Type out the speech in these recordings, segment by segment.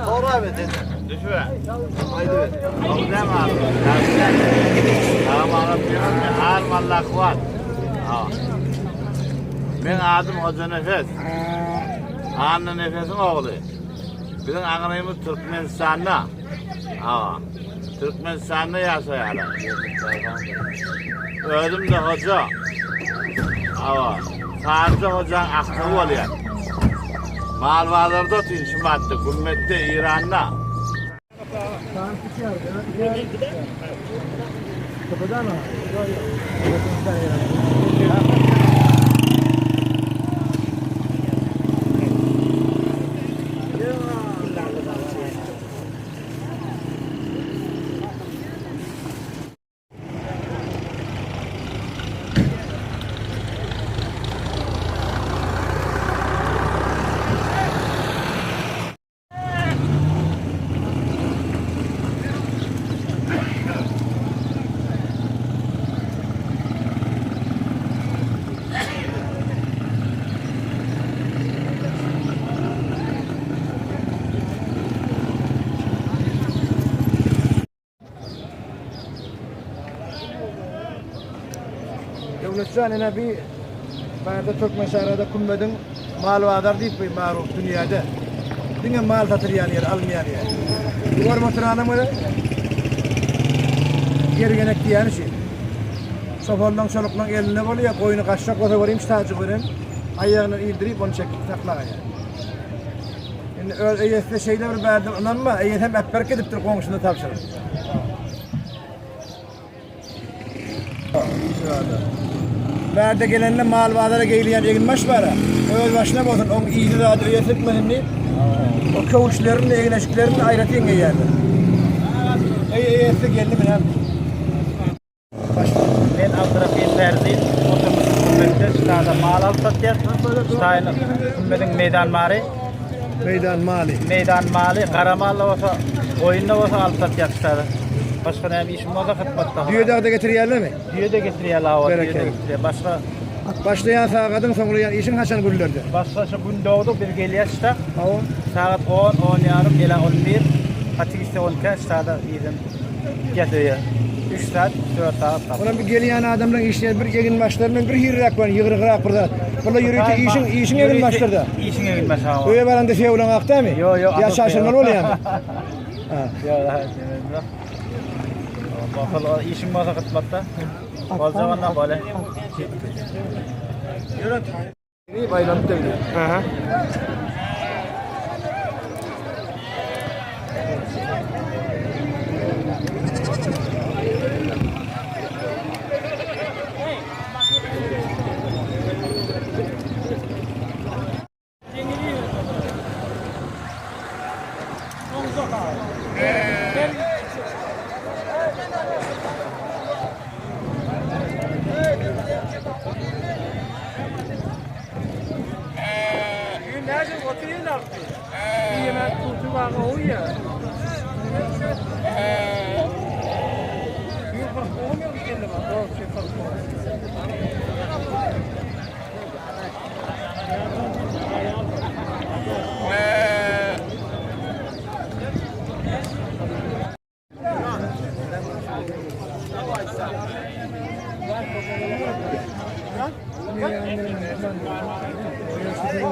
Doğru abi dedi. Düşme. Haydi ver. Oğlum ne mi abi? Tamam anlatıyorum ya. Ağır mallak var. Ben adım Hoca Nefes. Ağanın Nefes'in oğlu. Bizim ağanayımız Türkmenistan'da. Türkmenistan'da yaşayalım. Öldüm de hoca. Sadece hocanın aklığı oluyor. Malvalarda tinşim attı. Gümmette İran'da. Kapıda mı? Devletçan ene bir bana Türkmenşehir'de kumbedin mal vadar deyip bir maruf dünyada. Dünya mal satır yani yer almayan yer. Duvar motorana mı? Gergenek diyen şey. Sofoldan soluklan eline oluyor, koyunu kaçacak olsa varayım tacı verin. Ayağını indirip onu çekip taklaya. Yani öyle eyesinde şeyler verdim ama eyes hem hep ediptir komşunda tavşırır. Verde gelenle mal vadara geyleyen egin baş var. Öyle başına bakın, onun iyiliği de adı eyes etmediğini. O kavuşların, egleşiklerin ayrıtı yenge yerler. Eyes'e geldi mi lan? Ben Abdurrahim Terzi, oturmuşum Kumbet'te, şurada mal alıp satıyor. Şurada Kumbet'in meydan mali. Meydan mali, karamallı olsa, oyunda olsa alıp satıyor şurada. Başka ne bir işim olsa kıtmatta. Düğü de getiriyorlar mı? Düğü de getiriyorlar o, düğü de getiriyor. Başka... Başlayan sağadın sonrayan işin haşan güllerde. Başka şu gün doğdu bir geliyor işte. Saat 10, 10 yarım, gelen 11. Hatik işte 10 kez şurada yedim. Getiriyor. 3 saat, 4 saat. Ona bir geliyen adamların işler bir egin başlarından bir hirrak var, yığırırak burada. Burada yürüyüşü işin egin başlarda. İşin egin başlarda. Öyle veren de şey olan akta mı? Yok. Ya şaşırmalı oluyor yani. Yok, bakalım işin varsa kıtmatta. O zamanlar böyle. İyi bayramı da biliyor.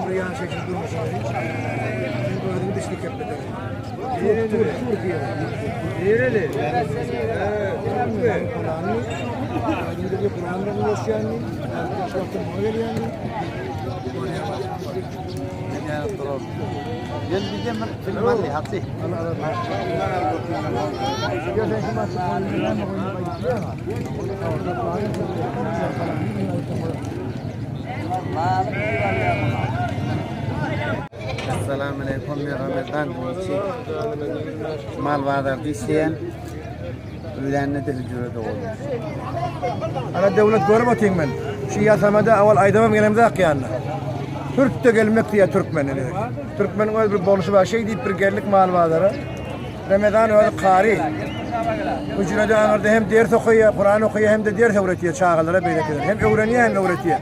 Rüyan şekilde durmuş. Ben gördüm dişlik yapmadı. Türkiye. Nereli? Kur'an'ı. Aydın'da Kur'an'da yaşayan. Arkadaşlar böyle yani. Gel diyeceğim ben film aldı hapsi. Assalamu alaikum bir Ramazan için mal vadar diyen ülenine de cürede oldu. Ana devlet görüp atayım ben. Şu yasamada avval aydamam gelemde hak yanına. Türk de gelmek diye Türkmen dedi. Türkmen'in öyle bir bonuşu var şey deyip bir gerlik mal vadara. Ramazan öyle kari. Hücrede anırda hem ders okuyor, Kur'an okuyor hem de ders öğretiyor çağalara böyle kadar. Hem öğreniyor hem öğretiyor.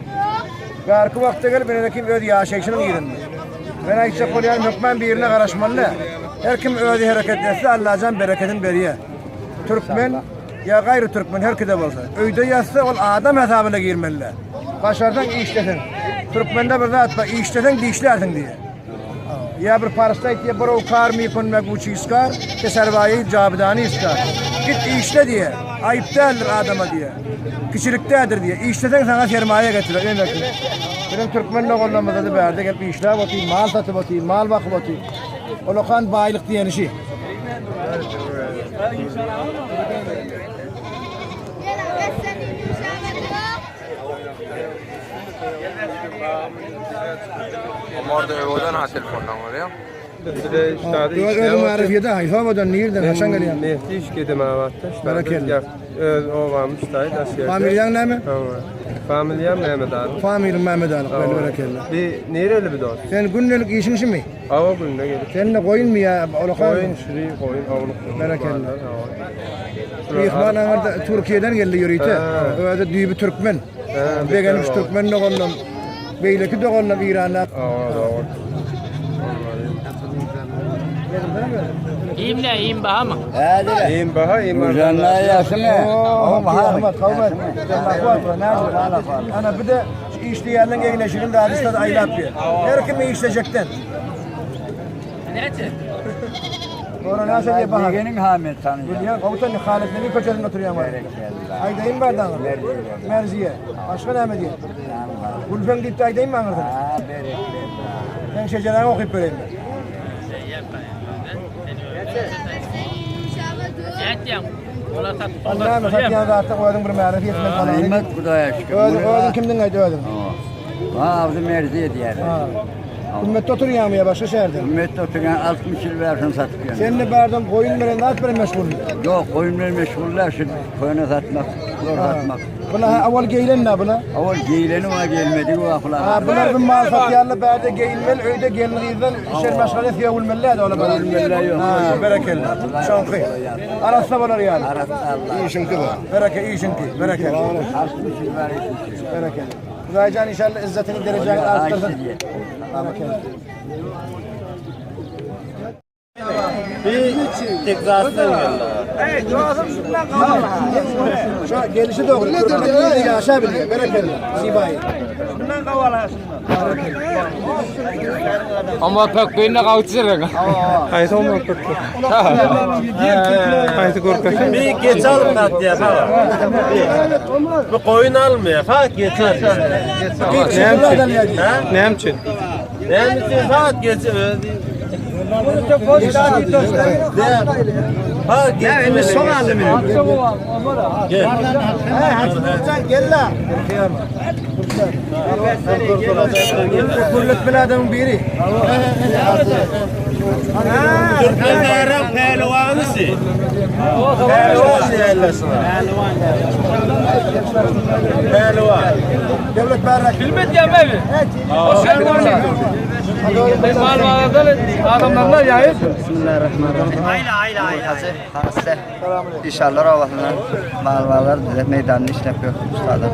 Ve arka vakti gelip benedeki öyle yaşayışının yerinde. Ben ayıkça koruyan hükmen bir yerine karışmalı. Her kim özü hareket etse Allah can bereketin beriye. Türkmen ya gayrı Türkmen her kide olsa. Öyde yazsa ol adam hesabına girmeliler. Başardan iyi işletin. Türkmen'de bir zat var, iyi işletin dişlersin diye. Ya bir parasta ya bir o kar mı konmak uçu iskar, ke sermayeyi cabidani iskar. Git iyi işle diye. Ayıp değildir adama diye. Kişiliktedir diye. İyi işleten sana sermaye getirir. Benim Türkmen'le oğullarımızda da berde gelip bir işler batayım, mal satıp batayım, mal bakıp batayım. O lokan baylık diyen işi. Orada odan ha telefondan var ya. Özüm marifiyede hayfa odan nereden haşan geliyor? Mehdi iş gedem avatta. Barakallah. O varmış dayı da şey. Familyan ne mi? Tamam. Familiyam Mehmet Ali. Familyan Mehmet Ali. Barakallah. Bir nereli bir dost? Sen günlük işin işi mi? Ava gününe gelip. Sen de koyun mu ya? O lokan. Koyun şurayı koyun avluk. Barakallah. İhvan ağırda Türkiye'den geldi yürüyte. Öyle düğü bir Türkmen. Beğenmiş Türkmen de oğlum. Beyleki de oğlum İran'a. Doğru. İyiyim baha mı? İyiyim baha, iyiyim baha. Canlar yaşını. Ahmet, kavmet. Ana bir de işte yerden gelene şirin de hadiste de aylap diyor. Her kimi işleyecekten. Nerede? Sonra nasıl diye bahar. Begenin Hamet tanıyor. Ya komutan Halit Nebi Koçer'in oturuyor ama. Aydayım ben daha. Merziye. Başka ne diyor? Gülfen gitti aydayım ben orada. Ben şecereni okuyup vereyim. Allah'ım satyan zaten koydum bir marifiyetinden falan. Ahmet Kudaya şükür. Öldüm kimden kaydı öldüm? Avdı Merziye diyer. Ümmet oturuyor mu ya başka şehirde? Ümmet oturan 60 yıl versin satıp yani. Sen de bardan koyun veren nasıl böyle meşgul? Yok koyunlar meşguller şimdi koyuna satmak, zor satmak. Buna avval geylen ne buna? Avval giyileni ona gelmedi bu akılar. Ha bunlar bir mal satyanla berde geyilmel, öyde gelmediğinden işler meşgale fiyavulmeller de öyle böyle. Giyilmeller yok. Ha berekellah. Şankı. Arasında var yani. Arası Allah. İyi şınkı bu. Bereke, iyi şınkı. Berekellah. 60 yıl var etmiş. Berekellah. Kudaycan inşallah izzetini dereceni arttırsın. Berekellah. Bir tekrardan geldi. Şu gelişi doğru. Ne aşağı biliyor. Berekellah. Sibahi. Bundan kavalasın. Ama pek köyüne kavuşacak. Haydi olmak kötü. Haydi korkak. Bir geç alın kat ya falan. Bu koyun almıyor. Fakat geç al. Ne için? Ne misin fakat geç. Ha geç. Son aldım. Gel. Gel la. Kurlut bir adamın biri. Türkmenlerin pehlivanısı. Pehlivan diyorlar. Pehlivan. Devlet berrak. Bilmet ya abi. O sen var mı? Mal mağazadan adamlarla yayıp. İnşallah Allah'ın malvalar bize meydanını işlemiyor. Ustalar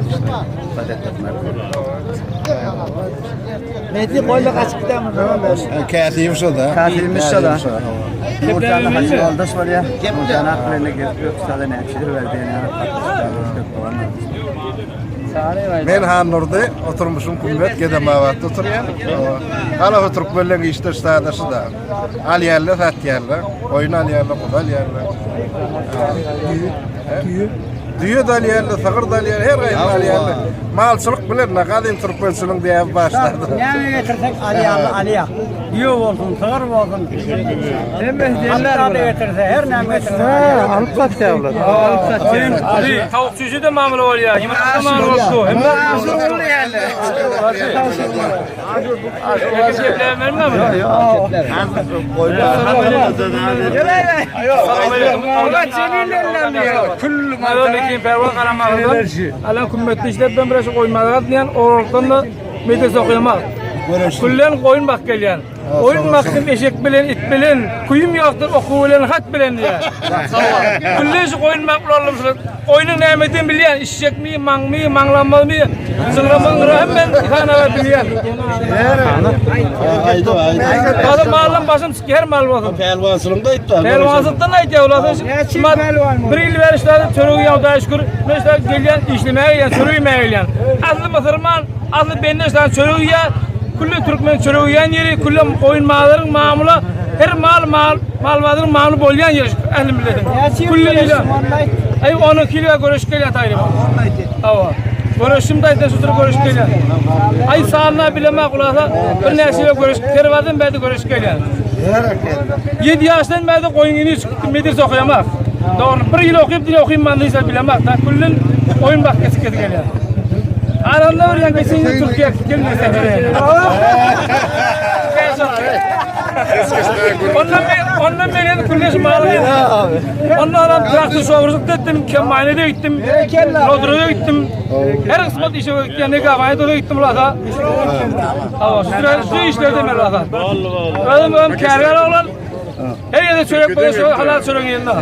Mehdi koyla kaç gidelim. Kâsiymiş o da. Kâsiymiş o da. Buradan da haçı yoldaş var ya. Buradan aklına getiriyor. Ustalar ne yapıştır verdiğini. Men Hanur'da oturmuşum kuvvet gedem avatta oturuyor. Hala Türkmenlerin işte stadası da. Al yerler, sat yerler. Oyun al yerler, kudal yerler. Düğü dal yerler, sakır dal yerler, her gayet al yerler. Malçılık bilir, ne kadar Türkmençiliğin diye başladı. Ne getirsek Aliya. Düğü olsun, sığır olsun. Hatta da getirse, her ne getirse. Alıp sat ya ulan. Ali tavuk çüşü de mamul oluyor. Yumurta da mamul oldu. Hem de mamul oluyor yani. Şefler vermem mi? Allah çelilerle ya. Kül madaliki perva karamağından. Alan kümmetli işler ben biraz koymalar diyen oradan da medes okuyama. Kullen koyun bak gelyen. Koyun baktım eşek bilen, it bilen, kuyum yaktır, oku bilen, hat bilen diye. Kullen şu koyun bak olalım. Koyunun nimetini bilen, işecek mi, manglanmalı mı, zıngıramalı hemen kanava bilen. Adam malın başım her mal olsun. Pelvansılığında iptal. Pelvansızlıktan ayet ya ulasın. Bir il verişlerde çörüğü yavda şükür. Mesela gelyen işlemeye gelen, çörüğü gelen. Aslı Mısırman, aslı benneşten çörüğü ya. Kullu Türkmen çörüğü yiyen yeri, kullu koyun mağaların mamula. Her mal mamulu bolyan yeri. Ehli milletin. Kullu ile. Ay 10 kiloya görüş gelen tayrı. Ava. Görüşümde ayda sütür görüş gelen. Ay sağına bilemek ulasa bir nesile görüş. Kervadın bedi görüş gelen. 7 yaşdan beri koyununu çıktım medres okuyamak. Doğru. Bir yıl okuyup dil okuyayım ben deyse bilemek. Da kullun oyun bak kesik geliyor. Aranda var yani kesinlikle Türkiye gelmez sefere. Ondan beri kullun malı. Ondan traktör şoförlük ettim, kemanede gittim, Rodro'ya gittim. Her kısmet işe gittim, ne kadar gittim ulasa. Şu işlerde ben ulasa. Benim kârgar olan her yerde çörek koyuyor, halal çöreğin yanında.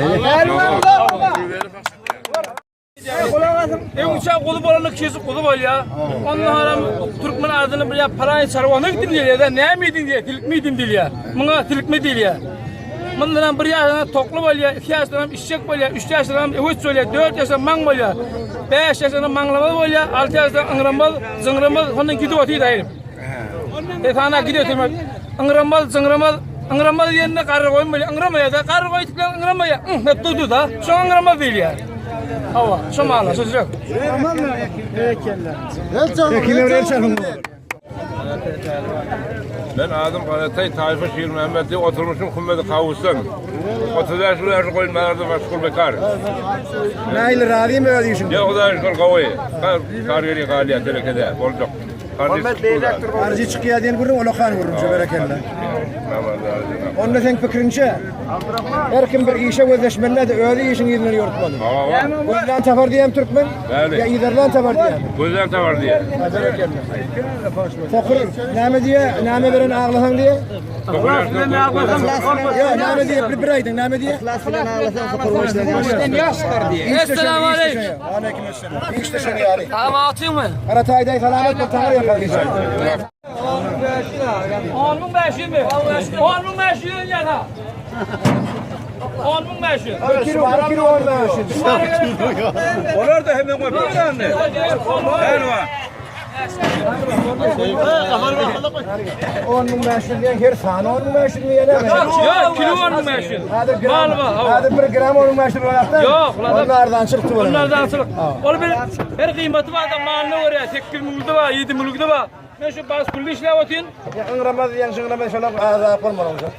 Uçak kulu bolanlık kesi kulu bol ya. Ondan haram Türkmen adını bir parayı sarıvanı gittim diye ya da ne miydin diye, tilik miydin diye ya. Buna tilik mi diye ya. Bundan bir yaşından toklu bol ya, 2 yaşından işçek bol ya, 3 yaşından evuç bol ya, 4 yaşından mang bol ya, 5 yaşından manglamalı bol ya, 6 yaşından ıngırambal, zıngırambal, ondan gidiyor otuyu dayırım. Sana gidiyor demek, ıngırambal, ıngırambal yerine karı koyun böyle, ıngıramaya da, karı koyduklarına ıngıramaya, hep durdu da, şu ıngıramaz değil ya. Hava, şu mağla, söz yok. Ben adım Karatay Tayfa Şiir Mehmet'te oturmuşum Kummedi Kavus'tan. 30 yaşlı koyunlarda meşgul bekar. Nail razı mı ödüyorsun? Ya o da şükür kavayı. Kar geliyor galiya telekede. Olacak. Arıcı çıkıyor diyen vurun, olokan vurun şu berekelle. Onda sen fikrince, her kim bir işe gözleşmenler de öyle işin yerine yortmalı. Gözden tafar diyem Türkmen, ya İderlan tafar diyem. Gözden tafar diye. Fakir, name diye, name veren ağlasan diye. Ya name diye bir aydın, name diye. Esselamu aleyküm. Aleyküm esselam. İşte seni yani. Tamam atayım mı? Karatay'da selamet bir tanrı yakalayacak. 10.500 mi? 10.500 yana. 10.500. Kilo orada şimdi. Onlar da hemen koy. Bir tane. Ben var. 10.500 diyen her sahne 10.500 mi yene mi? Yok, kilo 10.500. Mal var. Hadi 1 gram 10.500 olarak Yok, onlardan çıktı bu. Bunlardan sonra. Oğlum her kıymeti var da malını var ya. Tek mülkü var, 7 mülkü var. Ben şu bazı kulli işler atayım. Ingramaz diyen şıngramaz şöyle ağza yapalım olacak.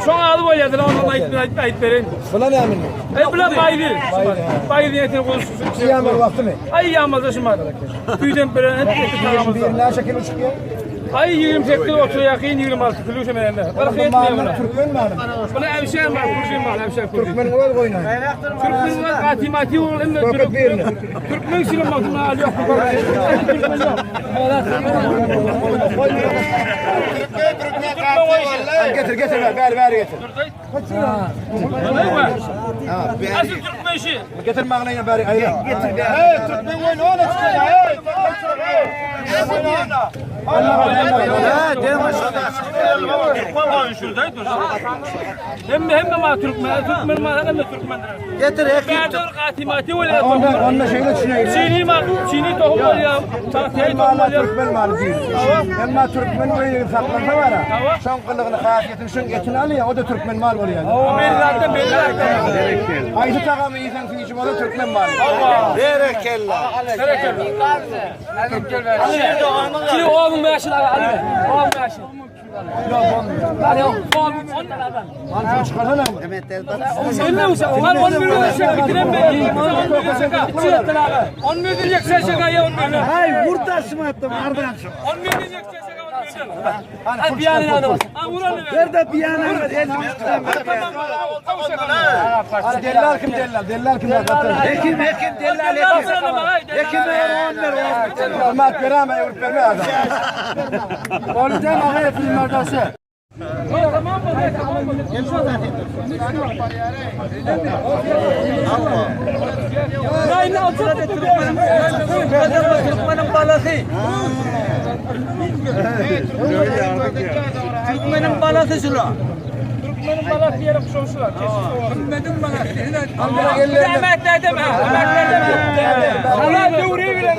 Şu an adı böyle yadılar, ondan ait vereyim. Buna ne emin mi? Buna baydı. Baydı niyetini konuşsun. Yağmur vakti mi? Ay yağmaz da şimdi. Tüyden böyle hep Bir ne şekil çıkıyor? ay 28 kilo oturuyor, yakın 26 kilo şemerinde. Bana kıyet mi buna? Türkmen mi hanım? Bana hemşehir var, kurşun var, hemşehir kurşun. Türkmen var koyun. Türkmen var, katimati olur. Korkut birini. Türkmen silin bakımına alıyor. Türkmen yok. Getir ver getir. Asıl Türkmen işi. Getir mağlayına bari ayı. Getir. Türkmen oyunu ona çıkıyor. Hem ma Türkmen hem de Türkmen. Getir. Beadır katimati öyle. Onunla şeyle düşünüyor. Çini tohum var ya. Tahtiyayı tohum var ya. Türkmen malı değil. Ama Türkmen böyle saklansa var ha. Son kılığını, hasiyetini, şun etini alıyor. O da Türkmen mal oluyor. Belli zaten. Ayşe takımı iyisen su içim o da Türkmen malı. Berekella. Kilo 10 maaşı da Ali. 10 maaşı. Mal çıkarsana. Söyle mi sen? 10 milyon şaka bitiren be. 10 milyon şaka. 10 milyon yeksen şaka ya 10 milyon. Hay vurtarsın attım ardından. 10 milyon yeksen şaka. Hadi bir yanına da bas. Ha vuranı ver. Ver de bir yanına ver. Dellal kim dellal? Dellal kim? Hekim dellal hekim ver 10 ver. Olmaz veremem yurt verme adam. Olacağım ağaya filmlerdası. Tamam mı? Aynı altı Türkmen'in balası. Türkmen'in balası şunu. Türkmen'in balası yere kuşuşlar. Türkmen'in balası. Emekler deme. Allah devriye bile.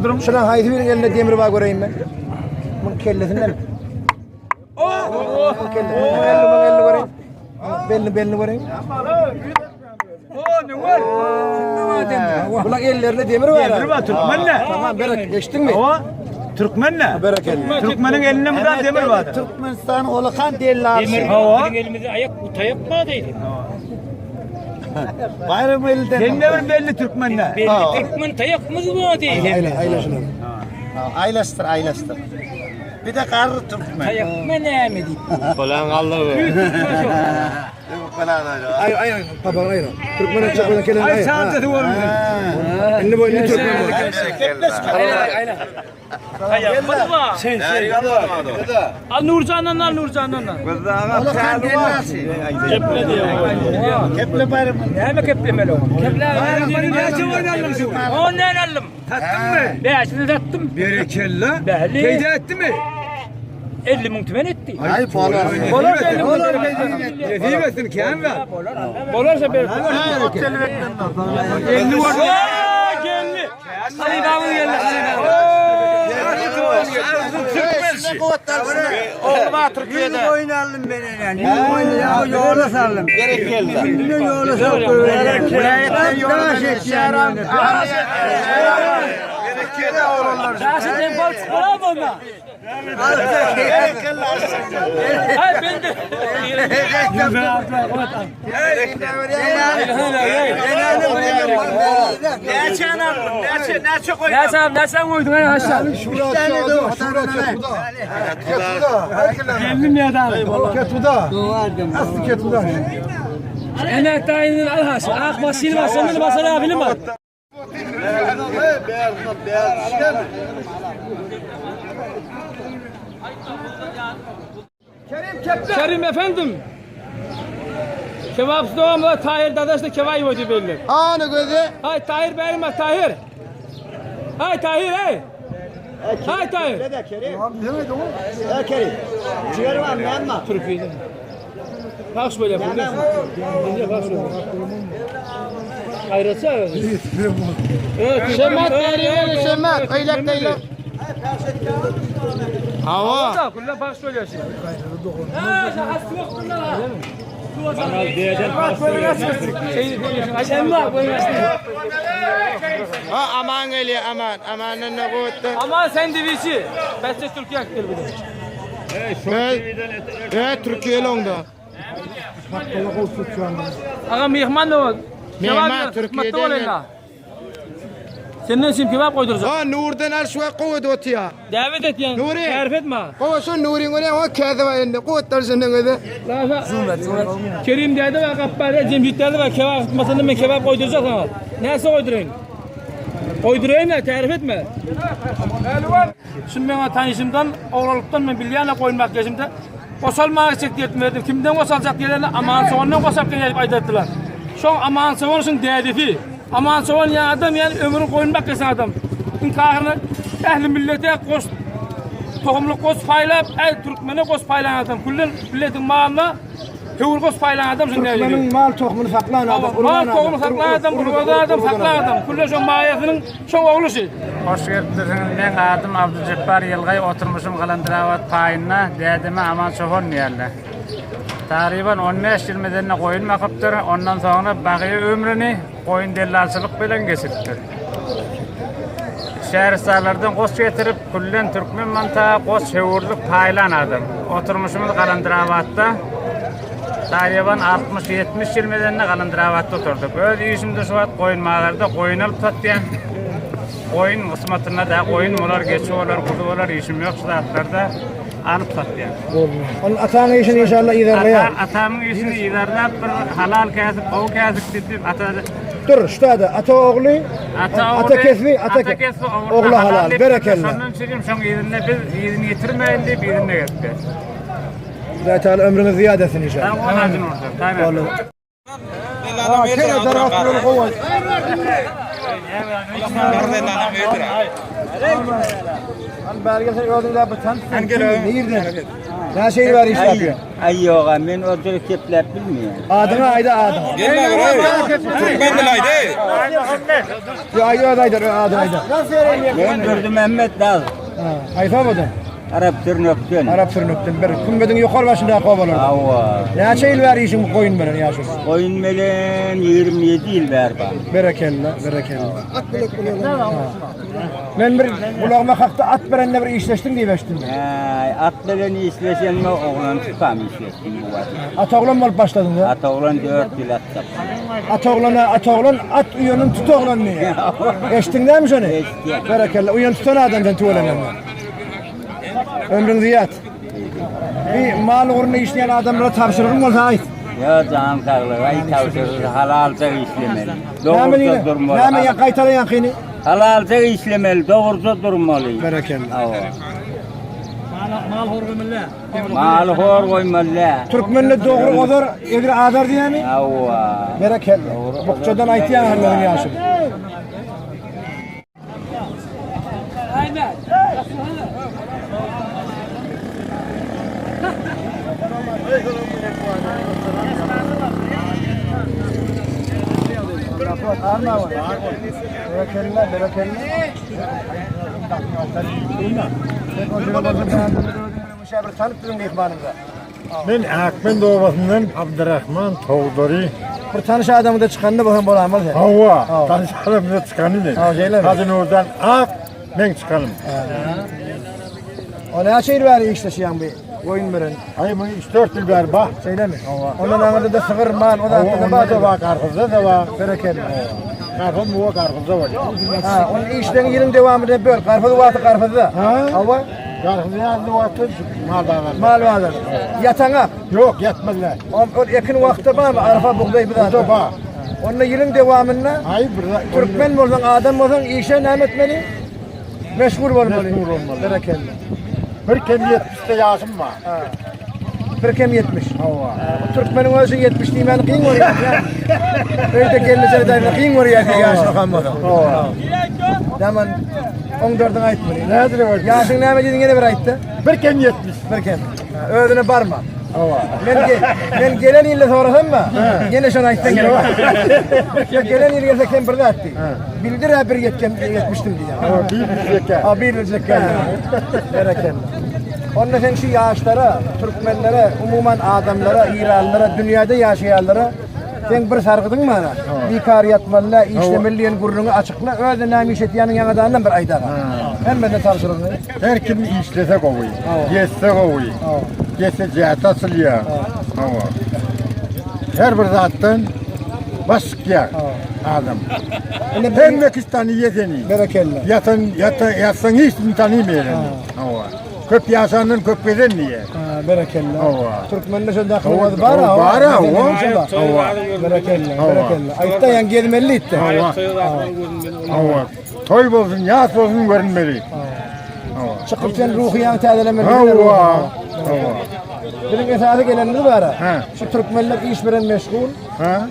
Dur. Şuna haydi bir eline demir bağ göreyim ben. Bunun kellesinden. Bunun kellesinden. Elle göreyim. Belini göreyim. Ne var? Bunun ellerinde demir var. Demir var, Türkmenle. Tamam berek geçtin mi? O Türkmenle. Berek. Türkmenin elinde buradan demir var. Türkmenistan olakan dellal. Elimizi ayak mı değil? Bayram elden. Senin demir belli Türkmenle. Türkmen tayakımız mı değil? Ayla şunu. Aylaştır. Bir de karı Türkmen. Tayakma ne mi değil? Falan Allah'ı. Ay. Baba ayra. Türkmen'e çakmadan gelen ay. Ay saatleri var mı? Indi bu indi Türkmen. Aynen. Tayakmadı mı? Al Nurcan'dan. Olakan dellası. Keple diyor. Keple bayram. Ne mi keplemeli o? Keplemeli. Ondan aldım. Tattın mı? Beşini tattım. Berekella. Belli. Teyze etti mi? 50 mun tümen etti. Ay polar. Bolar 50 mun. Yediğim ettin ki hem ver. Bolarsa ben. 50 var. Geldi. Sayıdamı geldi. Olma Türkiye'de. Oynardım ben yani. Yola saldım. Gerek geldi. Yola saldım. Vilayetten yola şeşyaram. Gerekli oralar. Raşit'ten bal çıkaram ondan. Hayır ben de. Ne sen koydun aşağı? Geldim ya da. Ketuda. Aslı ketuda. Enek dayının alhaşı. Ak basını var. Sonunu basar abinin var. Kerim efendim. Kebapçı doğumda Tahir dadaş da kebap yiyordu belli. Ana gözü. Hay Tahir benim bak Tahir. Hay Tahir hey. Hay Tahir. Kerim. Ciğer var mı yanma? Türkiye'de. Bak şöyle yapın. Bak şöyle. Hayratı arası. Evet. Şemat veriyor şemat. Aylak değil. Hava. Kulla bak şöyle yapın. Ha, aslı yok bunlar. Bana diyeceğim Ha aman geliyor aman. Amanın ne koydu? Aman sen divisi. Bence Türkiye aktar bir de. Evet Türkiye'li onda. Ağam mihman da var. Mihman Türkiye'de. Senin için kebap koyduracağım. Ha Nur'dan al şu kuvvet otuya. Davet et yani. Nuri. Tarif etme. Kuvvet şu Nur'un oraya o kağıdı var elinde. Kuvvet tarzının öyle. Kerim dedi ve kappare cemcit dedi ve kebap tutmasında ben kebap koyduracak sana. Nasıl koydurayım? Koydurayım ya tarif etme. Şimdi bana tanışımdan, oğlalıktan ben bilyanla koymak yaşımda. Kosalmaya çekti verdim. Kimden kosalacak diyelerine aman soğandan kosalak gelip aydattılar. Şu an aman soğan için değerli. Aman soğan ya adam yani ömrünü koymak kesen adam. İnkahını ehli millete koş, tohumlu koş payla, Türkmen'e koş paylayan adam. Kullun milletin malına hevur koş paylayan adam. Türkmen'in mal tohumunu saklayan adam. Mal tohumunu saklayan adam, kurbadan adam, saklayan adam. Kullun şu mahiyetinin şu oğlu şey. Hoş geldiniz. Ben adım Abdülcebbar Yılgay, oturmuşum Kalandıravat payına, dedime aman soğan yerle. Takriben 15-20 tane koyun bakıptır. Ondan sonra bakiye ömrünü koyun dellalçılık bilen geçirttir. Şehirsalardan koş getirip kullen Türkmen mantığa koş hevurluk paylanadım. Oturmuşumuz Kalandıravat'ta. Takriben 60-70 yıl tane Kalandıravat'ta oturduk. Öz işimde şu an koyun mağarada koyun alıp satlayan. oyun kısmetine de oyun olar, geçiyorlar, kurdular, işim yok şartlarda alıp satıyor. Onun atağın işini inşallah ilerleye. Atamın işini ilerleyip bir halal kasıp, o kasıp dedim. Dur şu da ata oğlu, ata kesbi, oğlu halal. Berekelle. Sanırım çocuğum şu an biz izini getirmeyin deyip izini getirdi. Allah Teala ömrünü ziyadesin inşallah. Ben onun için orada. Tamam. Kene taraf yolu koy. Al belgesel gördüm de bu tanıtım. Nereden? Ne şey var iş yapıyor? Ay yok, ben o tür kepler bilmiyorum. Adına ayda adım. Türkmen dilaydı. Şu ayda adaydır adına ayda. Ben gördüm Mehmet Dağ. Hayfa mı da? Arap tırnaktan. Arap tırnaktan bir kumbedin yukarı başında kovalar. Ava. Ne şey var işin bu koyun beren yaşır. Oyun melen 27 yıl ver bana. Berekella, berekella. Ben bir kulağıma kalktı at berenle bir işleştim diye beştim. At beleni işlesen mi oğlan çıkam işlesin bu vakit. At oğlan mı alıp başladın ya? At oğlan 4 yıl at yaptı. At oğlan, at uyanın tut oğlan niye? Eştin değil mi seni? Eştim. Berekella, uyan tutan adamdan tuğulanın. Ömrün ziyat. Bir mal uğruna işleyen adamlara tavşırırım olsa ait. Ya can sağlığı, ay tavsiyesiz halalca işlemeli. Ne Doğruca durmalı. mi ya kaytalı yakini? Halalca işlemeli, doğruca durmalı. Berekella. Ava. Mal hor koymalı. Türkmenle doğru odur, evir adar diye mi? Ava. Berekella. Bokçadan aytiyan hallerin yaşım. Berekella, berekella. Tanıttırın ihbarınıza. Ben Akmen Doğası'ndan Abdurrahman Toğdori. Bir tanış adamı da çıkanında bakın bulamaz ya. Hava. Tanışalım çıkanı ne? Şeyler mi? Kadın oradan ak, ben çıkalım. O ne şey var işte şey bir oyun veren. Ay bu 3-4 yıl ver bak. Şeyler mi? Ondan anında da sıfır man, o da hakkında Onda da bağlı. var, karpuzda da var. Berekella. Karpuz mu var, karpuzda var. Ha, onun işten yılın devamında böyle. Karpuzda vardı karpuzda. Ha? Hava, Karpuzda yazdı vakti mal var. mal vardı. Yatana. Yok yatmazlar. O yakın vakti var mı? Arpa buğday bir daha. Burada var. Onun yılın devamında Ay burada. Türkmen mi olsan, adam mı olsan işe ne etmeli? Meşgul olmalı. Meşgul olmalı. Berekella. Bir kendi 70'te yaşım var. Kırkem 70. Hava. Türkmenin olsun 70 değil ben kıyım oraya. Öyle gelmese de kıyım oraya diye yaşlı kalmadı. Zaman 14'ün ait mi? Nedir o? Yaşın ne mededin gene bir aitte? Bir kendi 70. Kırkem. Ödüne barma. Hava. Ben gelen ille sorasam mı? Yine şuna aitten gene. Gelen ille gelse kempirde attı. Bildir ha bir yetmiştim diye. Hava bir zeka. Ha bir zeka. Berekella. Onunla sen şu yaşlara, Türkmenlere, umuman adamlara, İranlılara, dünyada yaşayanlara sen bir sargıdın mı ana? Vikariyat valla, işlemeliyen gurrunu açıkla, öyle namişetiyanın yanadağından bir aydağa. Hem ben de tavsırım. Her kim işlese kovuyor. Yetse kovuyor. Yetse cihata sılıyor. Hava. Her bir zattan başlık ya adam. Hem Mekistan'ı yedeni. Berekella. Yatsan hiç tanımayalım. Hava. Köp yaşanın köp veren niye? Berekella. Hava. Türkmenler şu dakika var Var ha. Hava. Berekella. Berekella. Ayıtta yan gelmeli itti. Hava. Hava. Toy olsun, yas olsun görünmeli. Çıkıp sen ruhu yan tazelemeli. Hava. Hava. Benim esası gelenleri var ha. Ha. Şu Türkmenler iş veren meşgul. Ha?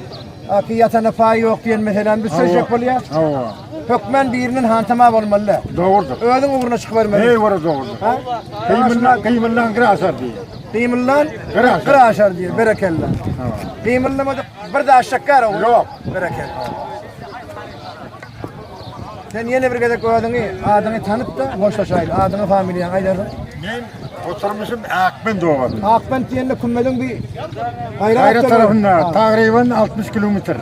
Aki yatana payı yok diyen mesela bir söz yapmalı ya. Hava. Hükmen birinin hantama olmalı. Doğrudur. Öldün uğruna çıkıvermeli. Hey var doğrudur. Ha? Kıyımından kırasar diye. Kıyımından Kıraşar. kıraşar diyor. Berekella. Kıyımından bir daha şakkar olur. Yok. Berekella. Sen yeni bir gede koyadığını, adını tanıp da hoşlaşaydı. Adını familyen aydarın. Ben oturmuşum Akmen Doğadı. Akbent diyenle kummedin bir Gayra tarafında takriben 60 kilometre.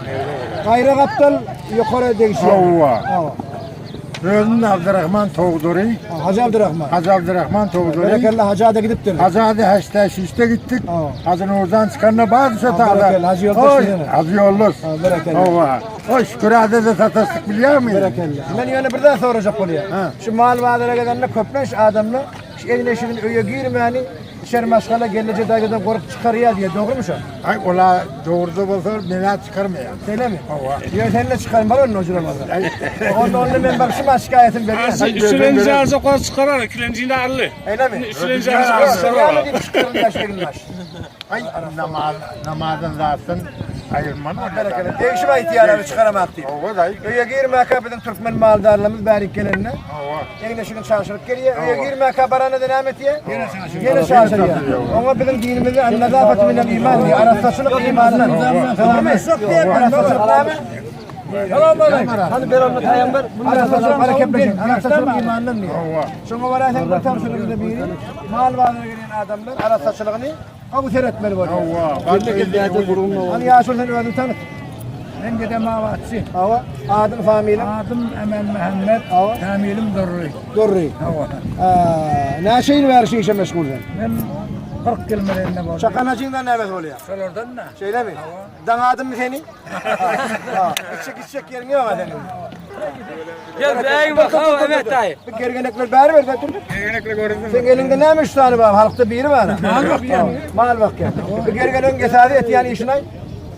Gayra kaptal yukarı değişiyor. Hava. Hava. Özün Abdurrahman Toğduri, Hacı Abdurrahman. Hacı Abdurrahman Toğduri. Berekella Hacı'ya da gidip dönün. Hacı Hadi Haştaşiş'te gittik. Hacı'nın oradan çıkanına bazı berekella, Hacı Yoldaş dedin. Hacı Yoldaş. Berekella. Ova. O şükür adı da satastık biliyor musun? Berekella. Ben yine birden soracak oluyor. Şu mal vadere gidenle köpleş adamla şu elin eşinin öye girmeyeni içeri maşgala gelince dergiden korkup çıkarıyor diye doğru mu şu? Ay ola doğrusu olsa beni çıkarmıyor. Öyle mi? Ova. Diyor seninle çıkarım var onun hocalamazlar. Onunla ben bakışıma şikayetim veriyorum. Üçüncü arıza koz çıkarar, ikinci de arlı. Öyle mi? Üçüncü arıza koz çıkarar. Yani bir çıkarım yaşayılmaz. Ay namazın zaten ayırman. Berekella. Değişime ihtiyarları çıkaramak diyor. Ova da. Öye girme kapıdan Türkmen maldarlarımız berik gelenine. Ova. Yine şunu çalışırıp geliyor. Öye girme kabarana devam et diye. Yine çalışıyor. Ama bizim dinimizde nezafeti minel iman diye. Arastasılık imanlar. Tamam mı? Arastasılık ne mi? Tamam mı? Hani bir anlatayım ben. Arastasılık hareketleşin. Arastasılık imanlar diyor. Şunu var ya sen kurtar şunu bize biri. Mal varlığına gelen adamlar arastasılığını kabul etmeli var. Hani yaşlı sen öldün tanıt. Ben dedem avatçı. Hava. Adın familin. Adım Emen Mehmet. Tamilim Durri. Durri. Ne şeyin ver işe meşgulsun? Ben 40 kilometrede var. Şakanacığından ne oluyor? Oradan da. Şeyle mi? Danadın mı seni? İçecek yerin yok mu senin? Gel bey bakalım evet dayı. Bir gergenekler bari ver de türlü. Gergenekle gördüm. Sen elinde neymiş tane var? Halkta biri var. Mal bak yani. Mal bak yani. Bir gergenen gesadi et yani işine.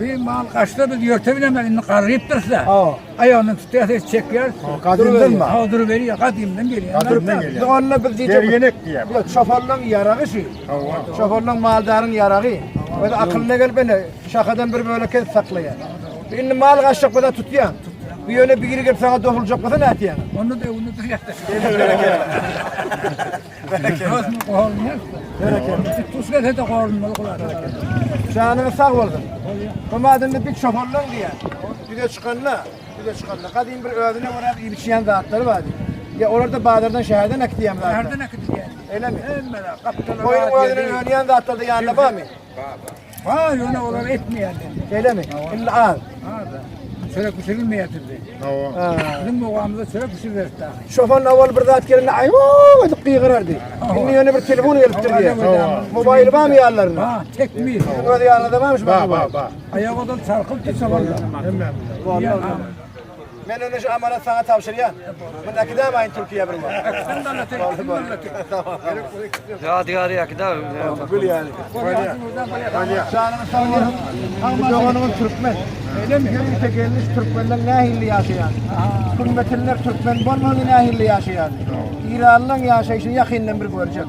Bir mal kaçta bir yörte bilemem. Karayıptır da. Aa. Ayağını tutuyor, çekiyor. Kadından mı? Ha dur veriyor. Kadimden geliyor. Kadından geliyor. Onunla bir diyeceğim. Gergenek diye. Yok şoförlüğün yarağı şey. Şoförlüğün maldarın yarağı. Ve de akıllı gel beni. Şakadan bir böyle kes saklaya. Şimdi mal kaçacak kadar tutuyor. Bir yöne bir geri gelip sana dokunacak kadar ne etiyor? Onu da yaklaşık. Nasıl mı kovalıyor? Tuzla da kovalıyor. Şanını sağ oldun. Bu madende bir şoförlüğün diye. Bir de çıkanla. Kadim bir ödüne oraya bir biçiyen dağıtları vardı. Ya orada Bağdar'dan şehirden ekdiyem zaten. Nereden akıtı yani? Öyle mi? Emmela kaptan. Koyun ödünün önüyen dağıtları yanında var mı? Ha yöne olarak etmiyor. Öyle mi? İlla al. Şöyle kuşulmuyor tabii. Bizim babamıza şöyle kuşuluyor da. Şoförün avval bir dağıt yerine ayvoo edip kıyırardı. Şimdi yöne bir telefon geliptir diye. Mobil var mı yerlerine? Ha tekmir. Öyle yanında varmış mı? Ayağı odan sarkıp da savarlar. Ben öyle şu amanet sana tavsiye. Ben akidamayın Türkiye bir var. Ben de anlatayım. Ya diğer yakında. Gül yani. Şanını sağ olun. Bu doğanın Türkmen. Öyle mi? Yürüyüşe gelmiş Türkmenler nahilli yaşayan. Hürmetinler Türkmen bolmalı nahilli yaşayan. İran'la yaşayışını yakından bir görecek.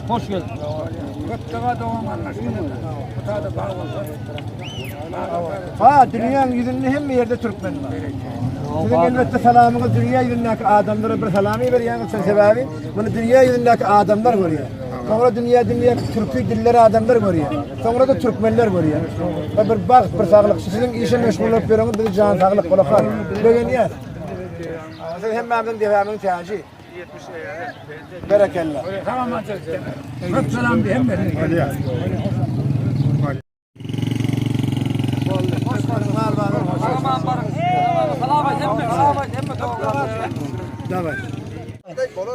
Hoş geldin. Kötüga doğan anlaşıldı. Kutada bağlı olsa. Ha dünyanın yüzünde hem bir yerde Türkmen var. Sizin elbette selamınız dünya yüzündeki adamlara bir selamı veriyorsunuz sen sebebi. Bunu dünya yüzündeki adamlar görüyor. Sonra dünya Türk'ü dilleri adamlar görüyor. Sonra da Türkmenler görüyor. Ve bir bak bir sağlık. Sizin işe meşgul olup veriyorsunuz bir can sağlık kulaklar. Böyle niye? Siz hem memnun devamının tiyacı. Berekella. Tamam hadi. Hep selam diyeyim ben.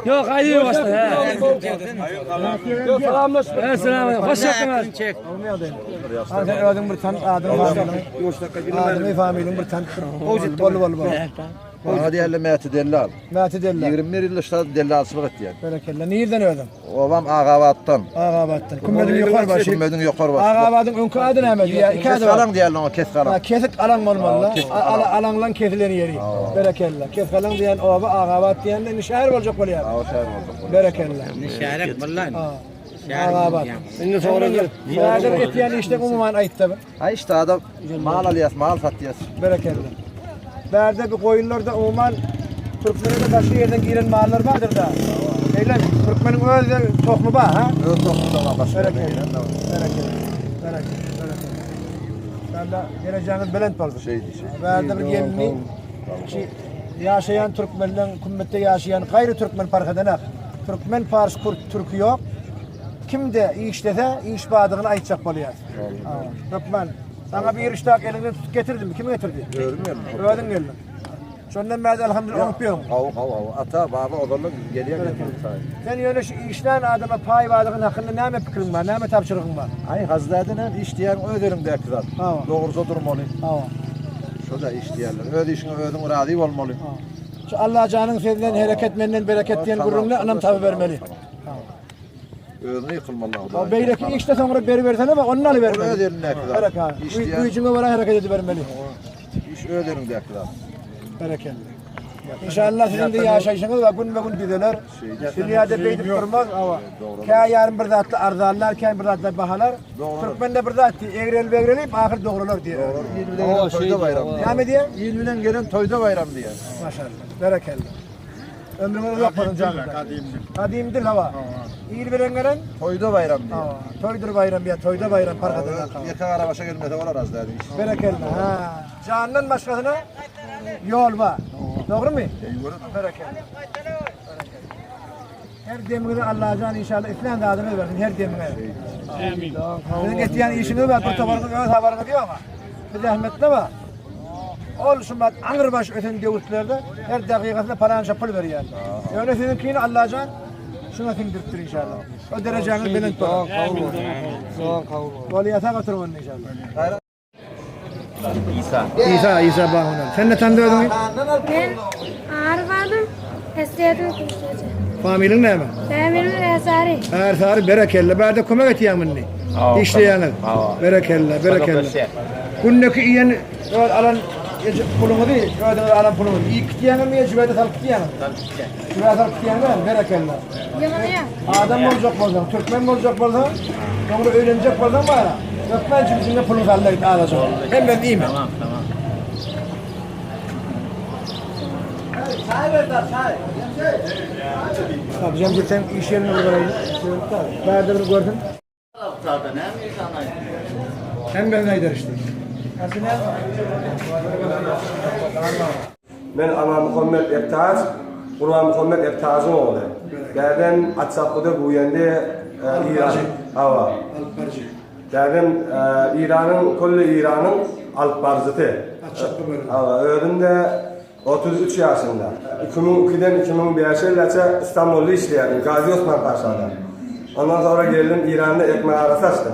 Yok haydi başla. Yok selamlaş. Selam. Hoş geldiniz. Çek. Sen ödün bir tan adam var. Adamı familin bir tan. Bol. Bana diyelim Mehmet Dellal. Mehmet Dellal. 21 yıl işte dellalçılık ettiyen. Berekella. Nereden ödün? Babam Ağabat'tan. Ağabat'tan. Kumedin yukarı başı. Kumedin yukarı başı. Ağabat'ın önkü adı ne mi? İki adı var. Keskalan diyelim ona keskalan. Kesik alan olmalı. Alanlan kesilen yeri. Berekella. Keskalan diyen ova Ağabat diyen de şehir olacak böyle yani. O şehir oldu. Berekella. Şehre kullan. Ağabat. Şimdi sonra şehirden etiyen işte umuman ait tabi. Ha işte adam mal alıyas, mal satıyas. Berekella. Berde bir koyunlarda umuman Türkmen'e de başka yerden giren mallar vardır da. Öyle mi? Türkmen'in öyle tohmu var ha? Öyle toplumda başka. Berekella. Ben de geleceğiniz Bülent oldu. Berde bir gelini ki yaşayan Türkmen'den kummette yaşayan gayrı Türkmen farkıdanak. Türkmen Fars Kürt Türk yok. Kim de iyi işlese iyi iş bağdığını aytacak oluyor. Türkmen. Sana bir iştah elinden tut getirdim. Kim getirdi? Görmüyor musun? Öğdün geldin. Şondan beri elhamdülillah unutmuyorum. Ata baba odalar geriye götürür say. Sen yöne işten adama pay vardığın hakkında ne mi fikrin var, ne mi tapşırığın var? Ay hazırladın iş diyen öderim de kızar. Tamam. Doğrusu durmalı. Tamam. Şu da iş diyenler. Öde işini ödün razı olmalı. Şu Allah canın sevdiğinden hareket menden bereket diyen gururunla anam tabi vermeli. Ödünü yıkılmalı. O beyleki işte sonra beri versene bak onun alı vermeli. Öderim de kızar. Bereket. İş Bu diyen içine var hareket edip vermeli. iş öderim de kızar. Bereket. İnşallah sizin de yaşayışınız ve gün gidiyorlar. Dünyada beydip durmaz ama yarın bir zatlı arzallarken bir zatlı bahalar. Türkmen de bir zatlı eğrelip ahir doğrular diye. Yılbilen toyda bayram diye. Ne mi diye? Yılbilen gelen toyda bayram diye. Maşallah. Berekelli. Ömrümün uzakmadın canım. Kadimdir hava. İyi bilen gelen Toyda bayram diye. toydur bayram ya, toyda bayram park eden. Yaka arabaşa gelmese olar az derdi iş. Berekelli. Ha. Canının başkasına yol var. Doğru mu? Berekelli. Her demine Allah'a can inşallah İslam adını versin her demine. Amin. Sizin getiren işini var, kurtabarını ve haberini diyor ama. Bir zahmetli var. Olsun bak Angırbaş öten devletlerde her dakikasında paranca pul veriyor. Öyle sizinkini Allah'a can şuna sindirtir inşallah. O dereceniz bilin tutun. Valiyata götürün inşallah. İsa Bahunan. Sen ne tanıdın? Ben Arvadım. Estiyadım kuşladı. Familin ne mi? Benim Esari. Ersari berekelle. Berde kome getiyaminni. İşleyenin. Berekelle. Gündeki iyen alan pulumu değil, alan pulumu. İyi kitiyanın mı ya? Cüvede salıp kitiyanın. Cüvede salıp kitiyanın berekelle. Yamanaya. Adam olacak bolsan, Türkmen olacak bolsan, sonra öğrenecek bolsan var ya. Türkmen cümlesinde pulun sallayıp alacak. Hem ben iyi mi? Tamam. Abi canım sen iş yerine uğrayın. Bayağıdır gördün. Hem ben neyder işte. Ben Ama Muhammed Ebtaz, Kurban Muhammed Ebtaz'ın oğlu. Derden Atsaklı'da bu yönde İran. Hava. Derden İran'ın, kulli İran'ın Alparzıtı. Öğrümde 33 yaşında. 2002'den 2005'e yıllarca İstanbul'da işleyedim. Gazi Osman Paşa'da. Ondan sonra geldim İran'da ekmek arası açtım.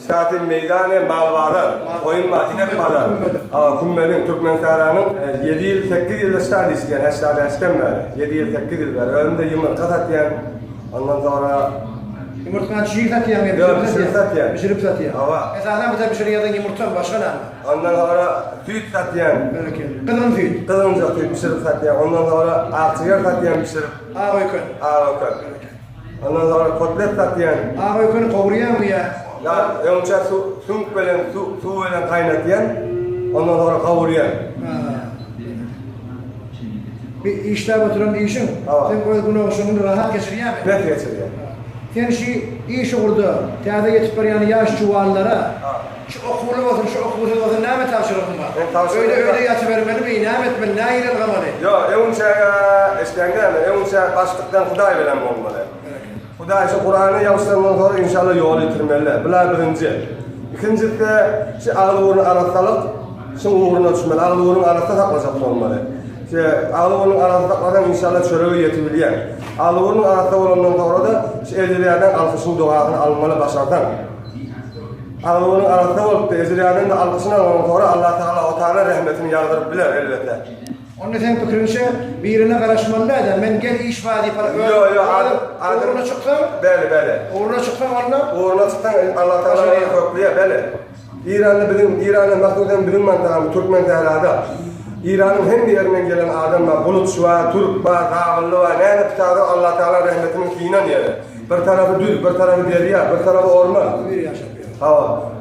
Şahin meydanı malvarı, oyun mahine pazar. Kummel'in, Türkmenistan'ın 7 yıl, 8 yılda şahit işleyen, eşlerde eşken beri. 7 yıl, 8 yıl beri. Önümde yumurta satayan, ondan sonra... Yumurtkan şiir satayan ya, pişirip satayan. Esasen bize pişiriyordan yumurta başka ne? Ondan sonra süt satayan. Kızın süt. Kızınca süt pişirip satayan. Ondan sonra akciğer satayan pişirip. Ağoykun. Ondan sonra kotlet satayan. Ağoykunu kovuruyan mı ya? Ya önce su bilen kaynatayan, ondan sonra kavuruyan. Bir işler oturan bir işin. Sen bunu şunu rahat geçiriyor mu? Net geçiriyor. Sen işi kurdu. Teyze yetip yani yaş çuvallara. Şu okulu olsun, şu okulu olsun, ne mi tavşırıkın var? Öyle yatıvermeli mi, ne etmeli, ne iler kamalı? Yok, önce işlerinde, önce başlıktan Huday veren olmalı. Huday işte Kur'an'ı yapıştırmadan sonra inşallah yol yitirmeli. Bunlar birinci. İkincisi de ağlı uğrunu arasalık, şimdi uğruna düşmeli. Ağlı uğrunun arasında takılacak olmalı. Ağlı uğrunun arasında takladan inşallah çöreği yetibiliyor. Ağlı uğrunun arasında olandan sonra da Ezeliyadan alkışın duasını almalı başardan. Ağlı uğrunun arasında olup da Ezeliyadan da alkışını almadan sonra Allah Teala o Teala rahmetini yardırıp bilir elbette. Onun sen fikrince birine karışmalı da ben gel iş vaadi para uğruna çıktım. Bəli. Uğruna çıktım onunla. Uğruna çıktım Allah Teala'ya köklüyor bəli. İran'da Mahmud'dan bilim mantığı Türkmen tehlada. İran'ın hem bir yerinden gelen adamlar Bulut var, Türk var, Dağıllı var. Ne tutardı Allah Teala rahmetinin kıyınan yeri. Bir tarafı düz, bir tarafı derya, bir tarafı orman. Bir yaşapıyor.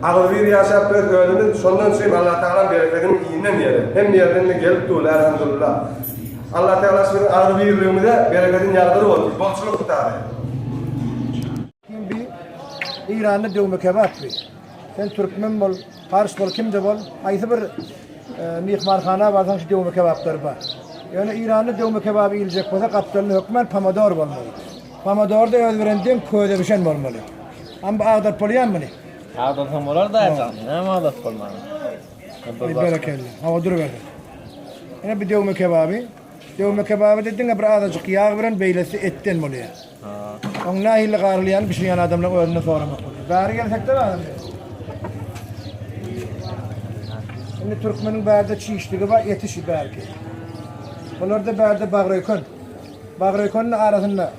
Ağıl bir yaşap böyle gördüğünde sondan sonra Allah Teala bereketinin kıyınan yeri. Hem yerden de gelip doğru elhamdülillah. Allah Teala sizin ağıl birliğimizde bereketin yardırı oldu. Bolçuluk tutardı. Bir İran'da dövme kebap bir. Sen Türkmen bol, Fars bol, kimde bol. Ayısı bir mihmarxana varsan şu dövme kebapları var. Yani İran'da dövme kebabı iyilecek olsa kaptanlı hükmen Pomodor olmalı. Pomodor da öldürendiğim köyde düşen olmalı. Ama ağdat polyan mı ne? Ağdat olar da yapsan. Ne ağdat olmalı? Berekelle. Hava duruverdi. Yine bir dövme kebabı. Dövme kebabı dedin ya bir azıcık yağ veren beylesi etten bunu ya. Onun nahilli qarlayan pişirgen adamların önüne soramak oluyor. Bari gelsek de var adam. Şimdi Türkmenin bärde çiğişliği var, yetişi belki. Bunlar da bärde bağrıykon. Bağrıykonun arasında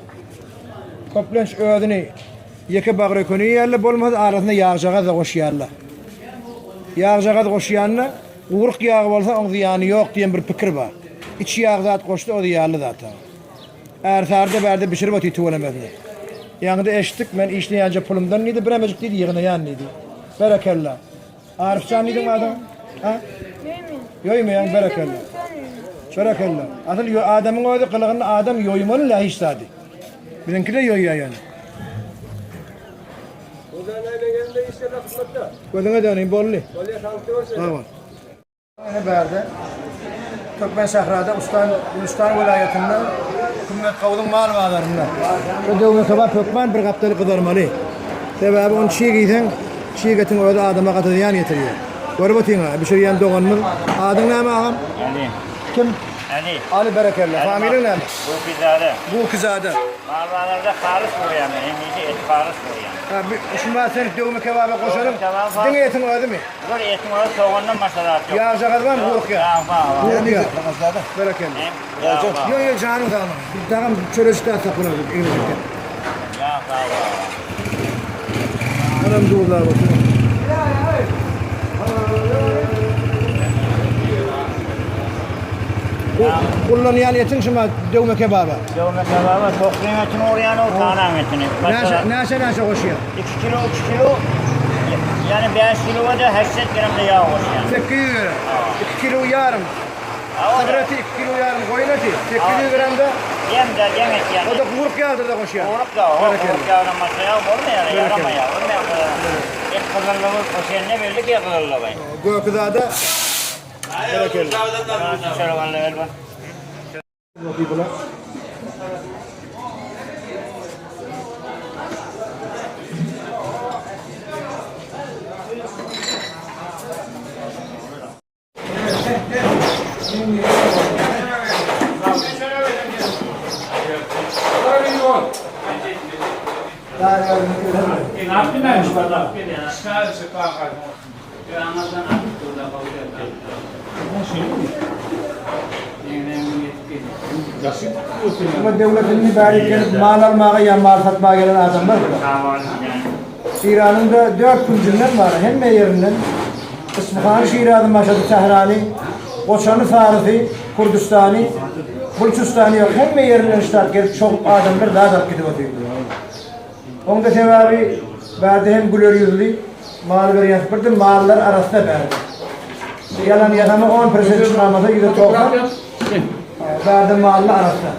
koplenç ödünü yeke bağrıykonu yerle bolmaz arasında yağcağa da koş yerle. Yağcağa da koş yerle uğurk yağı olsa onun ziyanı yok diyen bir fikir var. İç yağ zat koştu o da yerli zaten. Ersarda bärde pişirip atı tuvalemezdi. Yani da eşittik men işleyence pulumdan neydi biremecik değil yığına yan neydi. Berekallah. Arifcan neydi mi adam? Ha? Yoyma yani berekallah. Berekallah. Asıl adamın oydu kılığında adam yoymalı la hiç sadi. Bizimki de yoyuyor yani. Gözüne döneyim bolli. Tamam. Ne bärde? Türkmen Sahra'da Ulustan vilayetinde hükümet kavudun mal bağlarında. Bu dövme kebap Türkmen bir kaptalı kızarmalı. Sebebi onu çiğ giysen, çiğ getin orada adama katılayan getiriyor. Görüp atayım ha, bir şey yan doğanımız. Adın ne mi ağam? Ali. Kim? Ali. Ali Berekelli. Familin ne mi? Bu kızade. Bu kızade. Malvalarda Faris boyanı, hem et Faris boyanı. Şimdi sen dövme kebaba koşalım. Dine etin öyle mi? Böyle etin orada soğandan masalar yok. Yağ jagat var mı? Yok ya. Yağ var. Yok ya. Berekelli. Yok yok canım tamam. Bir takım çörüşte saklanır. Yağ var. Anam doğrular bakın. Kullanılan etin şimdi dövme kebaba. Dövme kebaba tokluğun etini oraya o tanan etini. Naşa koşuyor. 2 kilo. Yani 5 kilo da 80 gram da yağ koşuyor. 8 gram. 2 kilo yarım. Sabrati 2 kilo yarım koyun eti. 8 gram da yem et yani. o da kuruk yağdır da koşuyor. Kuruk da o. Kuruk yağdan masaya olmuyor yani. Yarama ya. Et kızarlığı koşuyor ne belli ki kızarlığı. Gökdağ'da berekelli. Şöyle vallahi bak. Ama devletin bari gelip mal almaya ya mal satmaya gelen adamlar var. İran'ın da 4 kuncundan var. Hem yerinden İsfahan Şiraz'ın başladı Tehrani, Koçanı Farisi, Kurdistani, Bulçistani yok. Hem yerinden iştahat gelip çok adamlar daha da gidip atıyor. Onun da sebebi verdi hem gülür yüzlü mal veriyen sıfırdı, mallar arasında verdi. Yalan yalanı 10% çıkarmasa %90 verdi mallar arasında.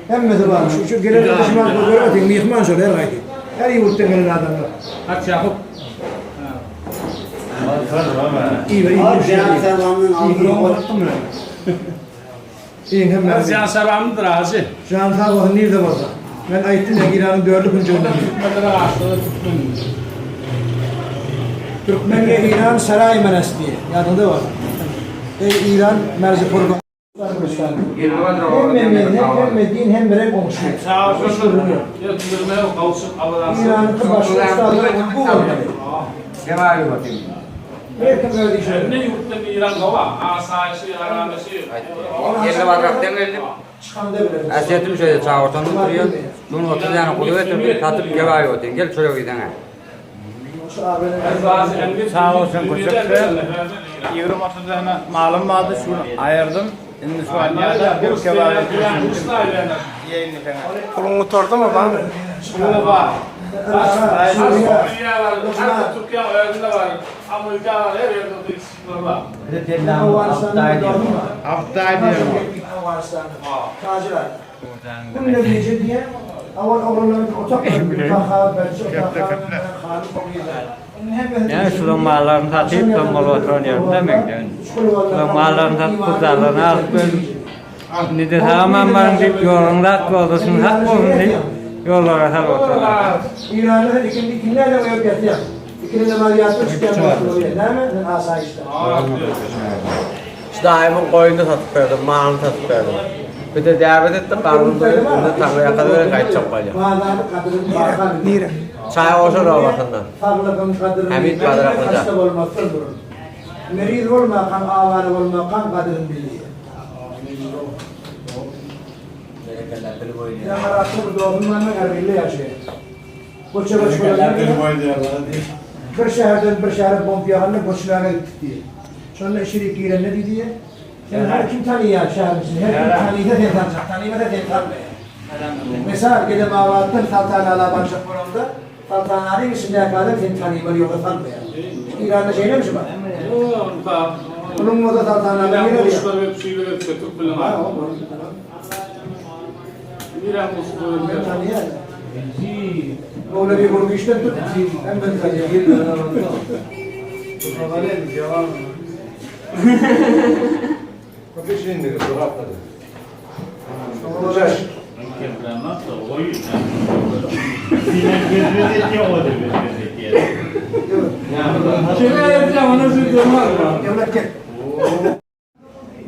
Hem mesela var. Şu gelen düşman kodları atayım, yıkman şöyle her aydı. Her yurttan gelen adamlar. Aç Yakup. İyi be, iyi bir şey. İyi hem ben. Ziyan Sarvam'dır ağzı. Can Sabah'ın nerede varsa. Ben ayıttım ya İran'ın 4. kuncağından. Türkmen'le İran Saray Menasliği. Yadında var. İran Merzipur'da. Hem Medine hem Berek olmuşuyor. Sağ olsun. Yatırmaya kalsın. İran'ın başka üstadları bu olmalı. Kemal bakayım. Herkes öyle işler. Ne yurtta bir İran kava? Asayişi, aramesi. Yerli varraktan geldim. Asiyetim şöyle çağ ortamda duruyor. Bunu 30 tane kuluyor, tatıp kebabı otuyor. Gel şöyle gidene. Sağ olsun küçüktü. 20-30 tane malım vardı şunu ayırdım. Şimdi şu an ya bir kebabı yiyeyim mi sana? Kulun oturdu mu bana? Şurada var. Türkiye var, Türkiye önünde var. Amerika var, her yerde istiklal var. Haftaydı. Tacirler. Bunun ne diyecek diye? Aval oğlanların otaklarını kahve Yani şunun mallarını satıp da mal oturuyorum demek yani. Şunun mallarını satıp kuzarlarını alıp böyle ne de tamamen varım deyip yolunda hakkı olsun, hakkı olsun deyip yollara sal oturuyorlar. İran'da ikinlerle uyup getiriyor. İkinlerle var yattı çıkan var. Değil mi? Asayişler. Daimin koyunu satıp verdim, mağını satıp verdim. Bir de davet ettim, karnım doyup, şimdi takviye kadar kayıtacak koyacağım. Çay olsun olmasından. Hamid Badır Aklıca. Meriz olma, kan avarı olma, kan kadının biliyor. Ya maratı doğumlarına garbiyle yaşıyor. Koça bir şehirden bir şehre bomb yağını koçlara gitti diye. Sonra şirik giren ne diye? Yani her kim tanıyor şehrimizin, her kim tanıyor da tanıyacak, tanıyma da tanımıyor. Mesela gidip avattım Saltanı Alabanşak Kurum'da, Saltanı Ali şimdiye kadar seni tanıymalı yoksa tanımıyor. İran'da şey ne mi şimdi? Bunun moda Saltanı Ali geliyor ya. Ben tanıyor. Oğlu bir grubu işten tut. Hem ben tanıyor. Kapı şeyinde de rahatladı. Olacak. Şöyle yapacağım, ona söylüyorum abi. Devlet gel.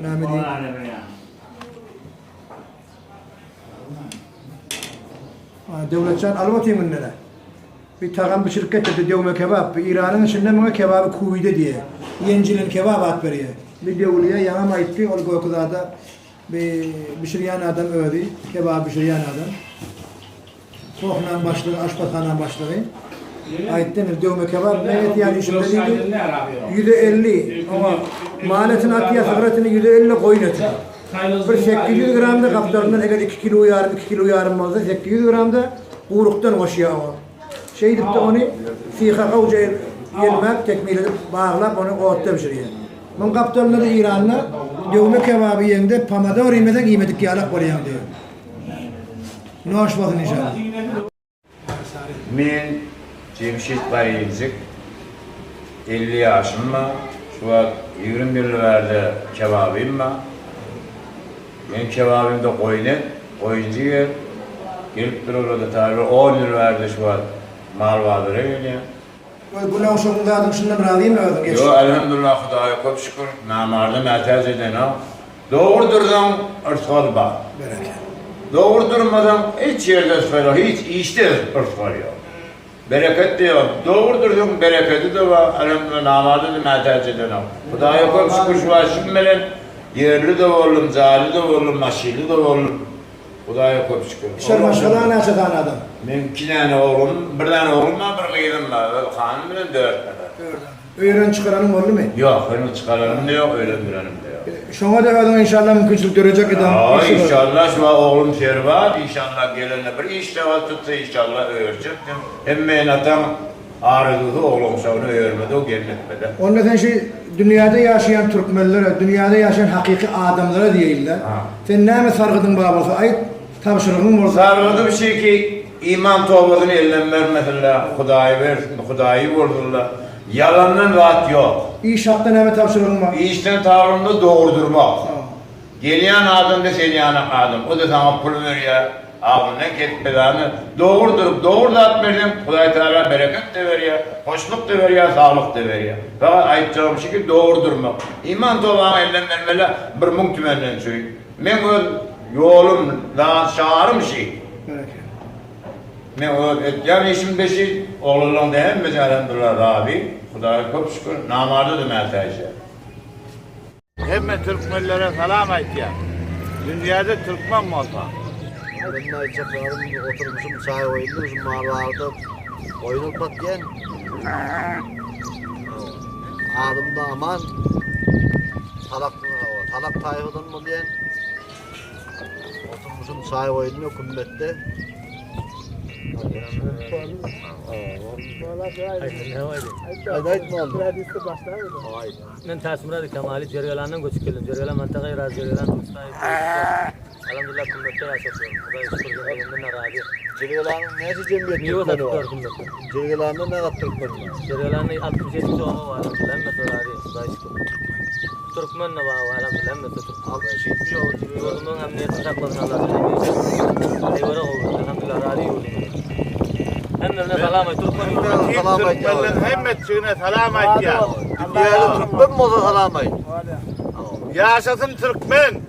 Namı değil. Devletçan almatayım bunlara. Bir takım bir şirket de devme kebap. İran'ın içinde bana kebabı kuvide diye. Yencilin kebabı at veriyor. Bir devliye yanıma gitti. O kadar da bir şiryan adam öldü. Kebabı bir şiryan adam. Soğukla başladı, aşpathanla başladı. Ayettenir devme kebap. Evet yani içinde değil. %50 ama maliyetin atiye fıkratını %50 koyun eti. Bir 800 gramda kaptarından eğer 2 kilo yarım olsa 800 gramda kuyruktan koşuyor o. Şey edip de onu siyha kavca yemek tekmeyle bağlap onu oğutta pişiriyor. Bunun kaptarında da İran'la dövme kebabı yerinde pamador yemeden yemedik yalak var yani diyor. Ne hoş bakın inşallah. Men Cemşit Bayılcık 50 yaşımda şu an 21 yıllarda kebabım var. Ben kebabımda koyuncu yer. Gelip dururdu tabi 10 yıllarda şu an mal vardır öyle. Bu ne hoşuma geldi şundan razıyım mı? Yo elhamdülillah Hudaya çok şükür. Namarda mertez eden o. Doğru durdan ırsal bak. Doğru durmadan hiç yerde sıfır, hiç işte ırsal yok. Bereket diyor. Doğru durdan bereketi de var. Elhamdülillah namarda da mertez eden o. Hudaya çok şükür şu an şimdiden yerli de oldum, zali de oldum, maşili de oldum. Hudaya çok şükür. İşler maşallah ne açıdan adam? Benim 2 tane oğlum, bir tane oğlum var, bir kızım var. Hanım bile 4 tane. Öğren çıkaranım oldu mu? Yok, henüz çıkaranım da yok, öğrendirenim de yok. Şuna da adam inşallah mümkünçülük görecek adam. İnşallah şu an oğlum servat, inşallah gelene bir işlevat tutsa inşallah öğrecektim. Hem menatam ağrıdığı oğlum sonra öğrenmedi, o gelmedi. Onun neden şey dünyada yaşayan Türkmenlere, dünyada yaşayan hakiki adamlara değiller. Sen ne mi sargıdın babası? Ait tavşırığın var. Sargıdı bir şey ki iman topladığını elinden vermediler, Hudayı vurdular. Yalandan rahat yok. İş hakkında ne mi tavşırığın var? İşten tavrında doğurdurmak. Geliyen adam da seni yanak adam. O da sana pul veriyor. Ağzına ketmeden doğurdurup da atmayacağım. Huday Teala bereket de veriyor, hoşluk da veriyor, sağlık da veriyor. Fakat ayıpacağım şekilde doğurdurmak. İman toplağına elden vermeler bir muhtemelen söyleyeyim. Ben o yolum daha şağırım şey. Ben o yani işim beşi oğlundan değil mi? Elhamdülillah abi. Hudaya çok şükür. Namarda da mertece. Hem Türkmenlere selam et ya. Dünyada Türkmen mi olsa? Ben çakarım oturmuşum çay oynuyormuşum mağaralarda oyunu patlayan. Ağrımda aman talak tayfadan mı diyen oturmuşum çay oynuyor kumbette. Ben tasmira Kemali Ceryalan'dan göçüp geldim. Ceryalan mantıkayı razı Ceryalan Mustafa'yı. Elhamdülillah kumbette yaşatıyorum. Hudaya şükür geldiğimden razı. Ceryalan'ın neyse cemiyet Türkmeni var? Ceryalan'ın ne kadar Türkmeni var? Ceryalan'ın 67 çoğu var. Elhamdülillah emmeti razı. Hudaya şükür. Türkmen ne var? Elhamdülillah emmeti Türkmen. Yolumun emniyetini saklasın Allah'ın. Eyvara olur. Elhamdülillah razı yolum. Hemlerine selam et. Türkmenlerin hemmetçiğine selam et ya. Dünyada Türkmen mi olsa selam et? Yaşasın Türkmen.